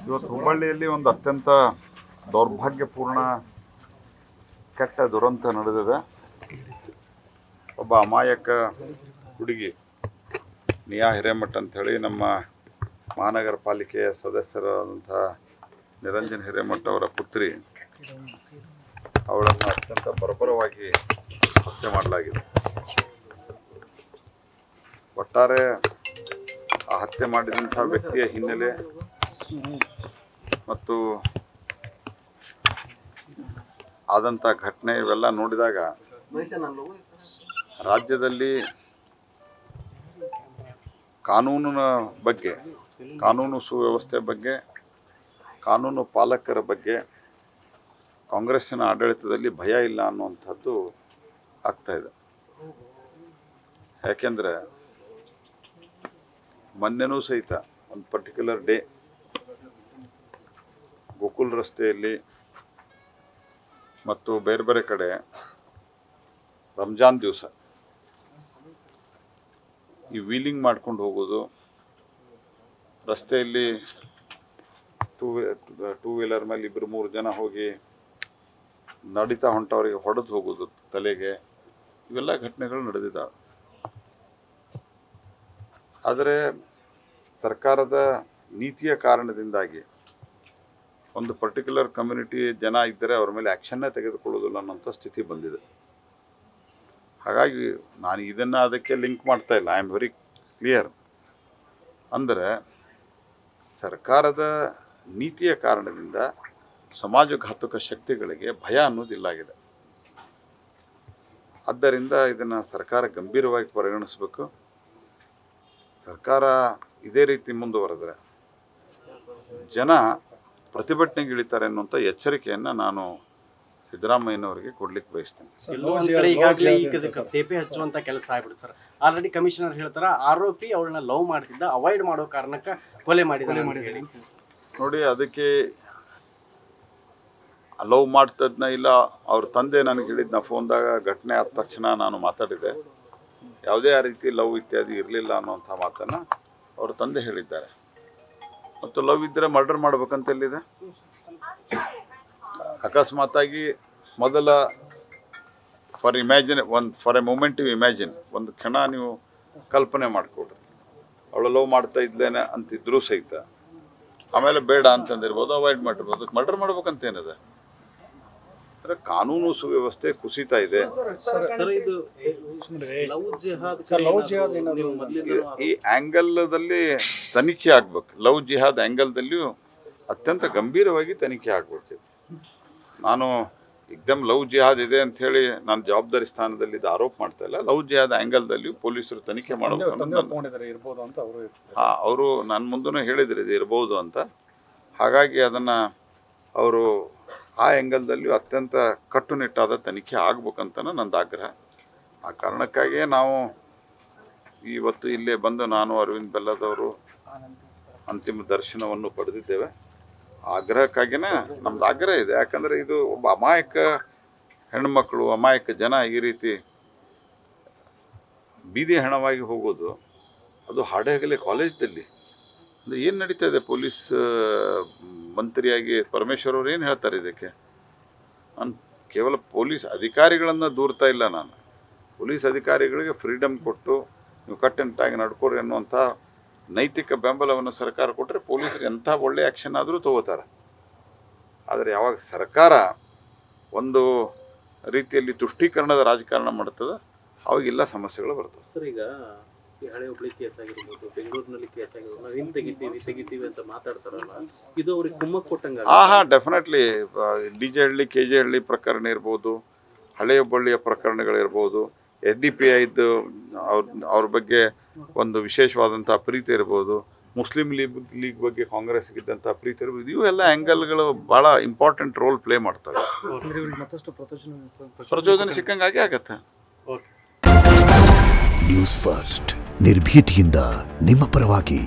ಇವತ್ತು ಹುಬ್ಬಳ್ಳಿಯಲ್ಲಿ ಒಂದು ಅತ್ಯಂತ ದೌರ್ಭಾಗ್ಯಪೂರ್ಣ ಕೆಟ್ಟ ದುರಂತ ನಡೆದಿದೆ. ಒಬ್ಬ ಅಮಾಯಕ ಹುಡುಗಿ ನಿಯಾ ಹಿರೇಮಠ ಅಂಥೇಳಿ ನಮ್ಮ ಮಹಾನಗರ ಪಾಲಿಕೆಯ ಸದಸ್ಯರಾದಂಥ ನಿರಂಜನ್ ಹಿರೇಮಠ ಅವರ ಪುತ್ರಿ, ಅವಳನ್ನು ಅತ್ಯಂತ ಬರ್ಬರವಾಗಿ ಹತ್ಯೆ ಮಾಡಲಾಗಿದೆ. ಒಟ್ಟಾರೆ ಆ ಹತ್ಯೆ ಮಾಡಿದಂಥ ವ್ಯಕ್ತಿಯ ಹಿನ್ನೆಲೆ ಮತ್ತು ಆದಂಥ ಘಟನೆ ಇವೆಲ್ಲ ನೋಡಿದಾಗ ರಾಜ್ಯದಲ್ಲಿ ಕಾನೂನಿನ ಬಗ್ಗೆ, ಕಾನೂನು ಸುವ್ಯವಸ್ಥೆ ಬಗ್ಗೆ, ಕಾನೂನು ಪಾಲಕರ ಬಗ್ಗೆ ಕಾಂಗ್ರೆಸ್ಸಿನ ಆಡಳಿತದಲ್ಲಿ ಭಯ ಇಲ್ಲ ಅನ್ನುವಂಥದ್ದು ಆಗ್ತಾಯಿದೆ. ಯಾಕೆಂದರೆ ಮೊನ್ನೆನೂ ಸಹಿತ ಒಂದು ಪರ್ಟಿಕ್ಯುಲರ್ ಡೇ ಗೋಕುಲ್ ರಸ್ತೆಯಲ್ಲಿ ಮತ್ತು ಬೇರೆ ಬೇರೆ ಕಡೆ ರಂಜಾನ್ ದಿವಸ ಈ ವೀಲಿಂಗ್ ಮಾಡ್ಕೊಂಡು ಹೋಗೋದು, ರಸ್ತೆಯಲ್ಲಿ ಟೂ ವೀಲರ್ ಮೇಲೆ 2-3 ಜನ ಹೋಗಿ ನಡೀತಾ ಹೊಂಟವರಿಗೆ ಹೊಡೆದು ಹೋಗೋದು ತಲೆಗೆ, ಇವೆಲ್ಲ ಘಟನೆಗಳು ನಡೆದಿದ್ದಾವೆ. ಆದರೆ ಸರ್ಕಾರದ ನೀತಿಯ ಕಾರಣದಿಂದಾಗಿ ಒಂದು ಪರ್ಟಿಕ್ಯುಲರ್ ಕಮ್ಯುನಿಟಿ ಜನ ಇದ್ದರೆ ಅವ್ರ ಮೇಲೆ ಆ್ಯಕ್ಷನ್ನೇ ತೆಗೆದುಕೊಳ್ಳೋದಿಲ್ಲ ಅನ್ನೋಂಥ ಸ್ಥಿತಿ ಬಂದಿದೆ. ಹಾಗಾಗಿ ನಾನು ಇದನ್ನು ಅದಕ್ಕೆ ಲಿಂಕ್ ಮಾಡ್ತಾ ಇಲ್ಲ. I am very clear. ಅಂದರೆ ಸರ್ಕಾರದ ನೀತಿಯ ಕಾರಣದಿಂದ ಸಮಾಜಘಾತುಕ ಶಕ್ತಿಗಳಿಗೆ ಭಯ ಅನ್ನೋದಿಲ್ಲಾಗಿದೆ. ಆದ್ದರಿಂದ ಇದನ್ನು ಸರ್ಕಾರ ಗಂಭೀರವಾಗಿ ಪರಿಗಣಿಸಬೇಕು. ಸರ್ಕಾರ ಇದೇ ರೀತಿ ಮುಂದುವರೆದರೆ ಜನ ಪ್ರತಿಭಟನೆಗೆ ಇಳಿತಾರೆ ಅನ್ನುವಂಥ ಎಚ್ಚರಿಕೆಯನ್ನು ನಾನು ಸಿದ್ದರಾಮಯ್ಯನವರಿಗೆ ಕೊಡ್ಲಿಕ್ಕೆ ಬಯಸ್ತೇನೆ. ಈಗಾಗಲೇ ಈಗ ತೇಪೆ ಹಚ್ಚುವಂತ ಕೆಲಸ ಆಗ್ಬಿಡುತ್ತೆ ಸರ್. ಆಲ್ರೆಡಿ ಕಮಿಷನರ್ ಹೇಳ್ತಾರೆ ಆರೋಪಿ ಅವಳನ್ನ ಲವ್ ಮಾಡ್ತಿದ್ದ, ಅವಾಯ್ಡ್ ಮಾಡೋ ಕಾರಣಕ್ಕೆ ಕೊಲೆ ಮಾಡಿದ. ನೋಡಿ, ಅದಕ್ಕೆ ಲವ್ ಮಾಡ್ತದ್ನ ಇಲ್ಲ ಅವ್ರ ತಂದೆ ನನಗೆ ಹೇಳಿದ್ನ ಫೋನ್ದಾಗ. ಘಟನೆ ಆದ ತಕ್ಷಣ ನಾನು ಮಾತಾಡಿದೆ, ಯಾವುದೇ ಆ ರೀತಿ ಲವ್ ಇತ್ಯಾದಿ ಇರಲಿಲ್ಲ ಅನ್ನೋಂಥ ಮಾತನ್ನು ಅವ್ರ ತಂದೆ ಹೇಳಿದ್ದಾರೆ. ಮತ್ತು ಲವ್ ಇದ್ದರೆ ಮರ್ಡರ್ ಮಾಡ್ಬೇಕಂತ ಎಲ್ಲಿದೆ? ಅಕಸ್ಮಾತಾಗಿ ಮೊದಲ for a moment you imagine, ಒಂದು ಕ್ಷಣ ನೀವು ಕಲ್ಪನೆ ಮಾಡಿಕೊಡ್ರಿ, ಅವಳು ಲವ್ ಮಾಡ್ತಾ ಇದ್ದೇನೆ ಅಂತಿದ್ರೂ ಸಹಿತ ಆಮೇಲೆ ಬೇಡ ಅಂತಂದಿರ್ಬೋದು, ಅವಾಯ್ಡ್ ಮಾಡಿರ್ಬೋದು. ಮರ್ಡರ್ ಮಾಡ್ಬೇಕಂತೇನಿದೆ? ಅಂದರೆ ಕಾನೂನು ಸುವ್ಯವಸ್ಥೆ ಕುಸಿತಾ ಇದೆ. ಈ ಆ್ಯಂಗಲ್ದಲ್ಲಿ ತನಿಖೆ ಆಗ್ಬೇಕು. ಲವ್ ಜಿಹಾದ್ ಆ್ಯಂಗಲ್ದಲ್ಲಿಯೂ ಅತ್ಯಂತ ಗಂಭೀರವಾಗಿ ತನಿಖೆ ಆಗ್ಬೇಕಿದೆ. ನಾನು ಏಕ್ದಮ್ ಲವ್ ಜಿಹಾದ್ ಇದೆ ಅಂಥೇಳಿ ನಾನು ಜವಾಬ್ದಾರಿ ಸ್ಥಾನದಲ್ಲಿ ಇದು ಆರೋಪ ಮಾಡ್ತಾ ಇಲ್ಲ. ಲವ್ ಜಿಹಾದ್ ಆ್ಯಂಗಲ್ದಲ್ಲಿಯೂ ಪೊಲೀಸರು ತನಿಖೆ ಮಾಡಬೇಕು. ಹಾಂ, ಅವರು ನನ್ನ ಮುಂದೂ ಹೇಳಿದ್ರು ಇದು ಇರ್ಬೋದು ಅಂತ. ಹಾಗಾಗಿ ಅದನ್ನು ಅವರು ಆ ಆ್ಯಂಗಲ್ದಲ್ಲಿಯೂ ಅತ್ಯಂತ ಕಟ್ಟುನಿಟ್ಟಾದ ತನಿಖೆ ಆಗ್ಬೇಕಂತನೂ ನಂದು ಆಗ್ರಹ. ಆ ಕಾರಣಕ್ಕಾಗಿಯೇ ನಾವು ಇವತ್ತು ಇಲ್ಲೇ ಬಂದು ನಾನು ಅರವಿಂದ್ ಬೆಲ್ಲದವರು ಅಂತಿಮ ದರ್ಶನವನ್ನು ಪಡೆದಿದ್ದೇವೆ. ಆಗ್ರಹಕ್ಕಾಗಿಯೇ ನಮ್ದು ಆಗ್ರಹ ಇದೆ. ಯಾಕಂದರೆ ಇದು ಒಬ್ಬ ಅಮಾಯಕ ಹೆಣ್ಮಕ್ಳು, ಅಮಾಯಕ ಜನ ಈ ರೀತಿ ಬೀದಿ ಹೆಣವಾಗಿ ಹೋಗೋದು, ಅದು ಹಾಡಹಗಲೇ ಕಾಲೇಜ್ದಲ್ಲಿ. ಅಂದರೆ ಏನು ನಡೀತಾ ಇದೆ? ಪೊಲೀಸ್ ಮಂತ್ರಿಯಾಗಿ ಪರಮೇಶ್ವರ್ ಅವರು ಏನು ಹೇಳ್ತಾರೆ ಇದಕ್ಕೆ? ನಾನು ಕೇವಲ ಪೊಲೀಸ್ ಅಧಿಕಾರಿಗಳನ್ನು ದೂರ್ತಾ ಇಲ್ಲ, ನಾನು ಪೊಲೀಸ್ ಅಧಿಕಾರಿಗಳಿಗೆ ಫ್ರೀಡಮ್ ಕೊಟ್ಟು ನೀವು ಕಟ್ಟೆನಿಟ್ಟಾಗಿ ನಡ್ಕೊಡ್ರಿ ಅನ್ನುವಂಥ ನೈತಿಕ ಬೆಂಬಲವನ್ನು ಸರ್ಕಾರ ಕೊಟ್ಟರೆ ಪೊಲೀಸರು ಎಂಥ ಒಳ್ಳೆಯ ಆ್ಯಕ್ಷನ್ ಆದರೂ ತಗೋತಾರೆ. ಆದರೆ ಯಾವಾಗ ಸರ್ಕಾರ ಒಂದು ರೀತಿಯಲ್ಲಿ ತುಷ್ಟೀಕರಣದ ರಾಜಕಾರಣ ಮಾಡ್ತದೆ, ಅವಾಗೆಲ್ಲ ಸಮಸ್ಯೆಗಳು ಬರ್ತವೆ. ಸರ್, ಈಗ ಈ ಹಳೆ ಹುಬ್ಳಿ ಕೇಸ್ ಆಗಿರ್ಬೋದು, ಬೆಂಗಳೂರಿನಲ್ಲಿ ಕೇಸ್ ಆಗಿರ್ಬೋದು, ನಾವು ಹಿಂಗೆ ತೆಗಿತೀವಿ ಅಂತ ಮಾತಾಡ್ತಾರಲ್ಲ, ಇದು ಅವ್ರಿಗೆ ಕುಮ್ಮಕ್ಕು ಕೊಟ್ಟಂಗೆ. ಹಾಂ, ಡೆಫಿನೆಟ್ಲಿ. DJ ಹಳ್ಳಿ, KJ ಹಳ್ಳಿ ಪ್ರಕರಣ ಇರ್ಬೋದು, ಹಳೆ ಹುಬ್ಬಳ್ಳಿಯ ಪ್ರಕರಣಗಳಿರ್ಬೋದು, SDPIದು ಅವ್ರ ಬಗ್ಗೆ ಒಂದು ವಿಶೇಷವಾದಂಥ ಪ್ರೀತಿ ಇರ್ಬೋದು, ಮುಸ್ಲಿಂ ಲೀಗ್ ಬಗ್ಗೆ ಕಾಂಗ್ರೆಸ್ಗಿದ್ದಂಥ ಪ್ರೀತಿ ಇರ್ಬೋದು, ಇವೆಲ್ಲ ಆ್ಯಂಗಲ್ಗಳು ಭಾಳ ಇಂಪಾರ್ಟೆಂಟ್ ರೋಲ್ ಪ್ಲೇ ಮಾಡ್ತವೆ. ಪ್ರಚೋದನೆ ಸಿಕ್ಕಂಗೆ ಆಗತ್ತೆ. ನ್ಯೂಸ್ ಫಸ್ಟ್, ನಿರ್ಭೀತಿಯಿಂದ ನಿಮ್ಮ ಪರವಾಗಿ.